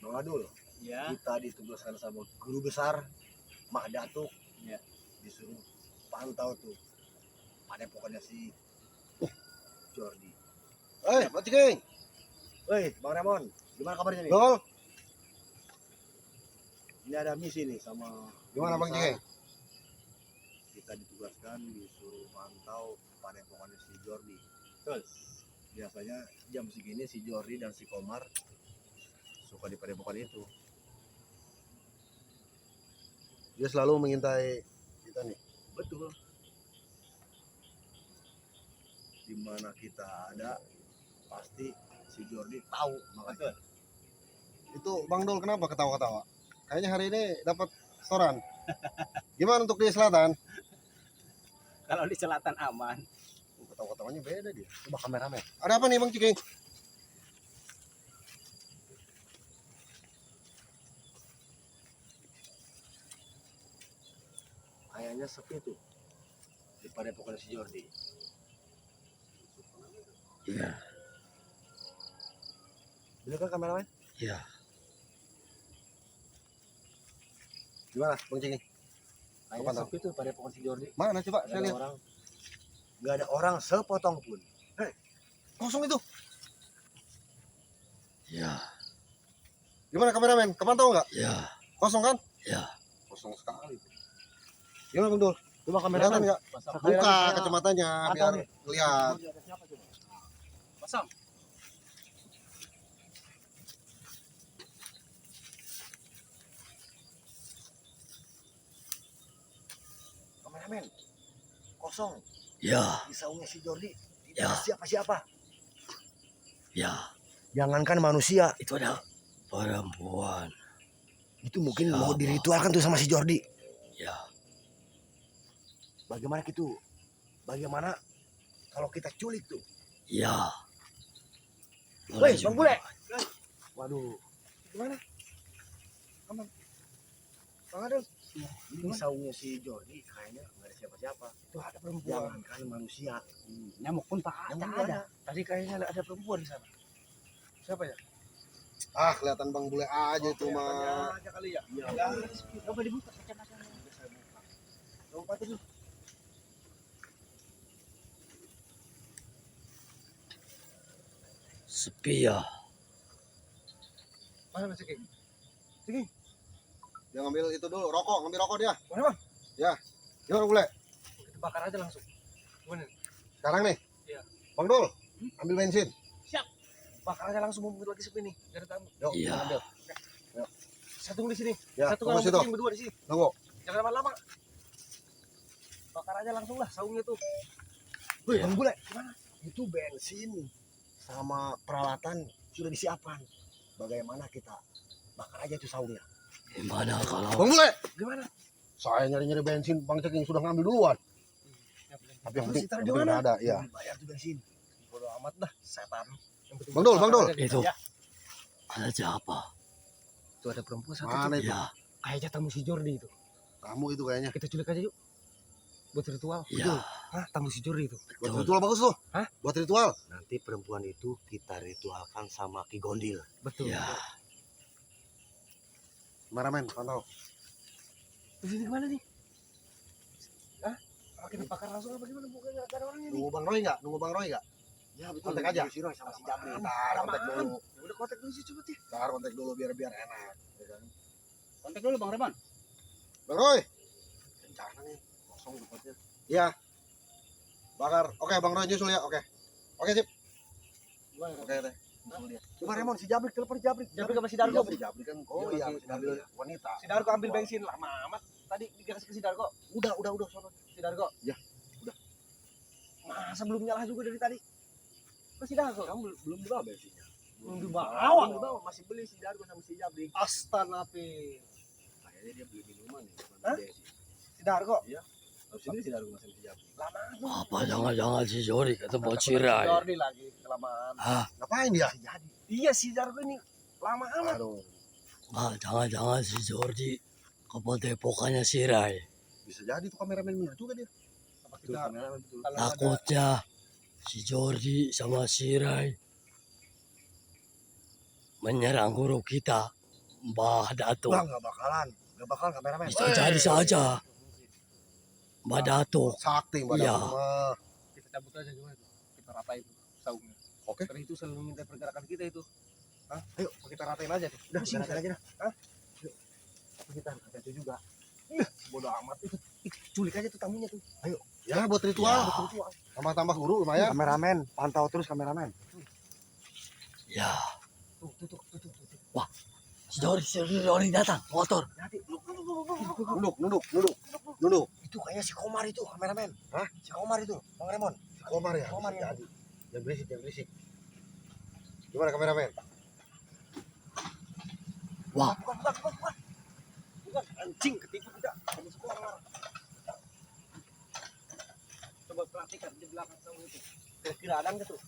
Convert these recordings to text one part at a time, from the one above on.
Bang Adul, Ya. kita ditugaskan sama guru besar Mak Datuk, Ya. disuruh pantau tuh padepokannya si Jordi. Pak Ciking. Woi, Bang Ramon, gimana kabarnya nih? Dol. Ini ada misi nih sama Gimana guru Bang besar. Ciking? Kita ditugaskan disuruh mantau padepokannya si Jordi. Betul. Biasanya jam segini si Jordi dan si Komar suka di padepokan itu. Dia selalu mengintai kita nih. Betul. Di mana kita ada, pasti si Jordi tahu makanya. Itu Bang Dol kenapa ketawa-ketawa? Kayaknya hari ini dapat setoran. Gimana untuk di selatan? Kalau di selatan aman. Ketawa-ketawanya beda dia. Coba kameramen. Ada apa nih Bang Ciking? Kayaknya sepi tuh di padepokan si Jordi. Iya, Bener kan kameramen? iya. Gimana Bang Ciking? Kayaknya Apa sepi tuh padepokan si Jordi. Mana coba Gak saya ada lihat. orang. Gak ada orang sepotong pun. Kosong itu. Ya, Gimana kameramen? Kepantau nggak? ya, Kosong kan? ya. Kosong sekali. Gimana Bang Dol? Coba Kelihatan kameramen. nggak? Sekali Buka lagi saya kacamatanya pantau biar nih. lihat. Jordi ada siapa coba? Pasang. Kameramen. Kosong. Ya, Di saungnya si Jordi. Tidak Ya. ada siapa-siapa. ya. Jangankan manusia, Itu ada perempuan. itu mungkin Siapa? mau diritualkan tuh sama si Jordi. Ya, Bagaimana gitu? Bagaimana kalau kita culik tuh? ya. Woi, Boleh Bang juga. Bule. Waduh, gimana? Aman. Bang Adel. Ini di saungnya si Jordi kayaknya nggak ada siapa-siapa. Itu ada perempuan. Jangankan manusia. Nyamuk pun tak Yang ada. Tadi kayaknya ada perempuan di sana. Siapa ya? Ah, kelihatan Bang Bule aja itu mah. Aja kali ya. Iya. Coba dibuka kacamata. Coba tuh. Sepi ya. Mana Mas King? Dia ngambil itu dulu, ngambil rokok dia. Mana Bang? Gimana Bang Bule? Kita bakar aja langsung. Gimana? Sekarang nih? Iya. Bang Dol, ambil bensin. Bakar aja langsung mumpung lagi sepi nih. Gak ada tamu. Yuk, Iya. kita ambil. Satu di sini. Ya, Satu tunggu kalau situ. penting berdua di sini. Tunggu. Jangan lama-lama. Bakar aja langsung lah saungnya tuh. Woi, Bang Bule, gimana? Itu bensin sama peralatan sudah disiapkan. Bagaimana kita bakar aja itu saungnya? Gimana kalau Bang Bule, Gimana? saya nyari-nyari bensin, Bang Ciking sudah ngambil duluan. Tapi yang Terus penting, ditaruh yang di penting mana? udah ada, ya. Bayar tuh bensin. Bodoh amat dah, setan. Yang penting Bang Dul, bakar Bang Dul. aja gitu. Itu. Ya, ada siapa? itu ada perempuan satu. Mana itu? Ya, Kayaknya tamu si Jordi itu. Kamu itu kayaknya. Kita culik aja yuk. Buat ritual. ya. Hah, tamu si Jordi itu. Buat Betul. ritual bagus tuh. Hah? Buat ritual. Nanti perempuan itu kita ritualkan sama Ki Gondil. Betul. Ya, Kameramen, pantau. Terus ini kemana nih? Hah? Apa kita bakar langsung apa gimana? Bukan gak ada orangnya nih. Nunggu Bang Roy nggak? Nunggu Bang Roy nggak? Ya betul. Kontak aja. Si Roy sama si Jabri. Ntar kontak dulu. Ya udah kontak dulu sih coba sih. Ntar kontak dulu biar enak. Ya kan? Kontak dulu Bang Reman. Bang Roy. Rencana nih. Kosong tempatnya. Iya. Bakar. Oke, Bang Roy nyusul ya. Oke. Oke, sip. Gimana? Oke, deh. Nyusul dia. Coba Remon si Jabrik telepon si Jabrik. Jabrik sama si Dargo. Jabri kan. Oh dia iya, lagi si Dargo. ngambil wanita. Si Dargo ambil bensin lama amat. Tadi dikasih ke si Dargo. Udah sono. Si Dargo. Ya, udah. Masa belum nyala juga dari tadi? Ke si Dargo. Kamu belum dibawa bensinnya. Belum dibawa. Belum dibawa, masih beli si Dargo sama si Jabrik. Astanapi. Kayaknya dia beli minuman nih, bukan Hah? beli bensin. Si Dargo. Harus ini si Dargo masih si Jabrik. Lama. apa jangan-jangan si Jori ketemu Cirai? Jordi lagi kelamaan. Hah? Ngapain dia? Masih jadi. Iya si Dargo ini lama amat. Aduh. Jangan-jangan si Jordi ke padepokannya Cirai. Bisa jadi tuh kameramen bener juga dia. Apa Betul, kita kameramen betul. kalau ada Takutnya si Jordi sama Cirai menyerang guru kita. Mbah Datuk. Bang, nggak bakalan kameramen. Bisa jadi saja. Mbah Datuk. Sakti Mbak Iya. Datuk mah. Kita cabut aja gimana tuh? Kita ratain saungnya. Oke. Karena itu selalu minta pergerakan kita itu. Hah? Ayo. Kita ratain aja deh. Udah, Pusing kita aja dah. Hah? Kita hati-hati juga. Bodoh amat itu. Culik aja tuh tamunya tuh. Ya buat ritual. Betul. Tambah-tambah guru lumayan. Kameramen, pantau terus kameramen. Ya. Tuh. Si Jori datang. Motor. Nanti Nunduk. Itu kayaknya si Komar itu kameramen. Hah? Si Komar itu, Bang Remon. Komar ya. Komar ya. Jadi. Jangan berisik. Gimana kameramen? Wah. bukan anjing ketipu kita. Kamu si Komar. Coba perhatikan di belakang saung itu. Kira-kira ada nggak tuh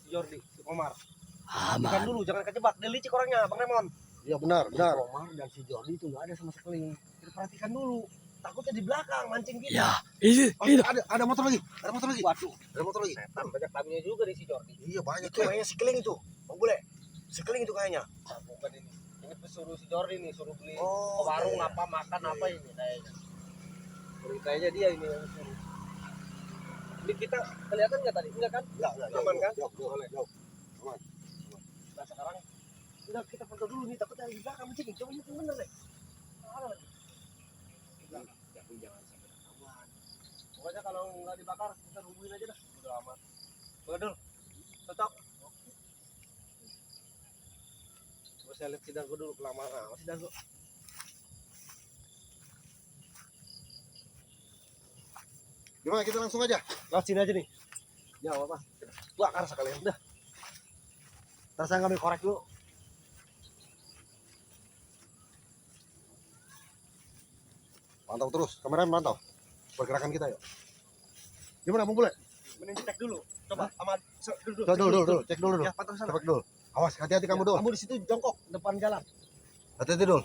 si Jordi, si Komar? Bukan Aman. dulu, jangan kejebak. Dia licik orangnya, Bang Remon. Iya benar. Si Komar dan si Jordi itu nggak ada sama sekali. Kita perhatikan dulu. Takutnya di belakang mancing kita. Ya. Itu. Ada motor lagi. Waduh, Ada motor lagi. setan banyak tamunya juga di si Jordi. Iya banyak Itu kayaknya si Keling itu. Bang Bule. Si Keling itu kayaknya. Nah, bukan ini. Ini pesuruh si Jordi nih, suruh beli Oh, ke warung iya. apa makan apa ini kayaknya. Kayaknya dia ini yang suruh. Ini kita kelihatan nggak tadi? Enggak kan? Enggak. Aman kan? Jauh. Nah sekarang udah kita foto dulu nih, takutnya di belakang mancing. Coba lihat yang bener deh. Ada lagi. Tapi jangan sampai ketahuan. Pokoknya kalau nggak dibakar, kita nungguin aja dah. Udah amat. Betul. Tetap. Coba saya lihat sidang dulu kelamaan. Sidang gue. Gimana kita langsung aja? Lewat sini aja nih. Ya apa? Bakar sekalian. Udah. Terus saya ngambil korek dulu. Pantau terus. Kameramen pantau. Pergerakan kita yuk. Gimana Bang Bule? Mending cek dulu. Coba aman. Dulu. Cek dulu. Ya, pantau sana. Cek dulu. Awas, hati-hati kamu dulu. Kamu di situ jongkok depan jalan. Hati-hati dulu.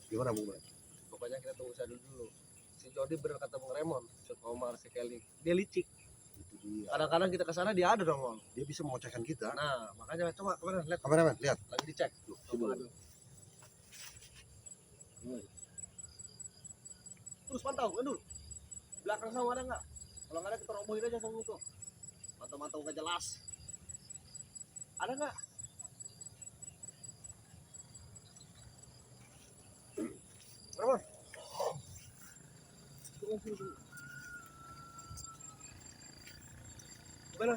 Gimana Bang Bule? Pokoknya kita tunggu saya dulu. Si Jody bener kata Bang Remon, si Komar, si Kelly. Dia licik. Itu dia. Kadang-kadang kita ke sana dia ada dong, Bang. Dia bisa mengocehkan kita. Nah, makanya coba kemarin lihat Kameramen, lihat. lagi dicek. Coba. Aduh. Terus pantau kan dulu. Belakang saung ada nggak? Kalau nggak ada kita robohin aja saung itu. Mantau-mantau nggak jelas. Ada nggak? Berapa? Tunggu. Gimana?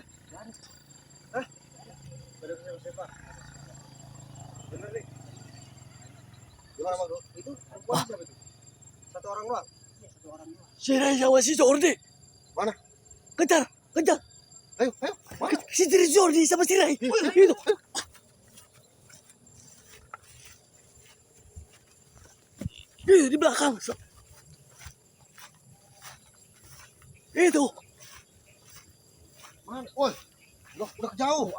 Hah? Ada siapa? Bener nih. Gimana Bang Bule? Itu perempuan siapa itu? Satu orang doang? Iya, satu orang doang. Si Rai sama si Jordi. Mana? Kejar. Ayo. Mana? Si Jordi sama si Rai. Itu. Di belakang. Itu. Mana? Woi. Udah kejauh.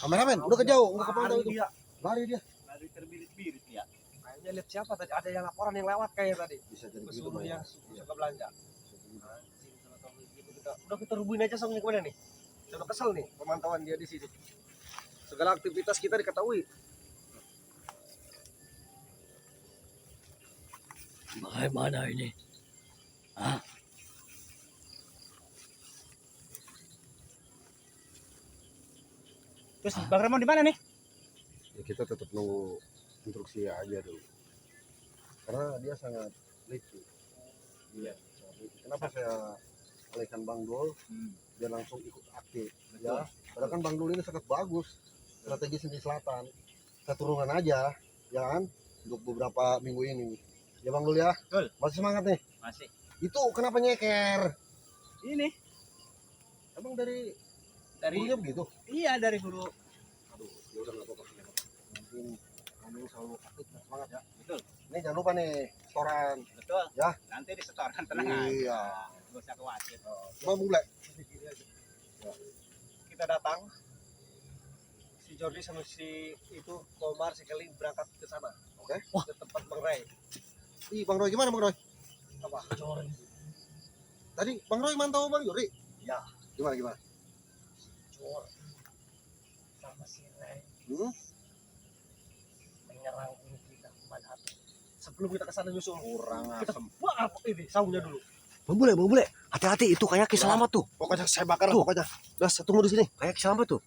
Kameramen, udah kejauh. Enggak kepantau itu. Dia. Lari dia. Lari terbirit-birit ya. Kayaknya lihat siapa tadi? Ada yang laporan yang lewat kayak tadi. Bisa jadi begitu Pesuruh Bang. yang suka belanja. Anjing, salah tahu gitu kita. Udah kita rubuhin aja saungnya kemana nih? Sudah kesel nih pemantauan dia di sini. Segala aktivitas kita diketahui. Bagaimana ini? Hah? Terus Bang Remon di mana nih? Ya, kita tetap nunggu instruksi aja dulu. Karena dia sangat licik. Iya. Kenapa saya alihkan Bang Dul? Dia langsung ikut aktif. Ya. Padahal kan Bang Dul ini sangat bagus strategi di selatan. Saya turunkan aja, ya kan? Untuk beberapa minggu ini. Ya Bang Dul ya. Betul. Masih semangat nih. Masih. Itu kenapa nyeker? Ini Emang dari dari hulunya begitu? iya dari hulu. Aduh, ya udah nggak apa-apa. Mungkin kamu selalu aktif dan semangat ya. Betul. Ini jangan lupa nih setoran. Betul. Ya. Nanti disetorkan Iya. Gak usah khawatir. Cuma mulai. Kita datang. Si Jordi sama si itu Komar si Kelly berangkat ke sana. Oke. Ke tempat Bang Ray. Ih, Bang Roy gimana Bang Roy? Apa? Tadi Bang Roy mantau Bang Yuri. Ya. Gimana? Jor sama si Ray Hmm? menyerang ini kita pada sebelum kita kesana nyusul. kurang Kita asem. bakar ini saunya dulu. Bang Bule, hati-hati itu kayak kisah lama tuh. Pokoknya saya bakar lah Tuh. pokoknya. Udah, saya tunggu di sini. Kayak kisah lama tuh.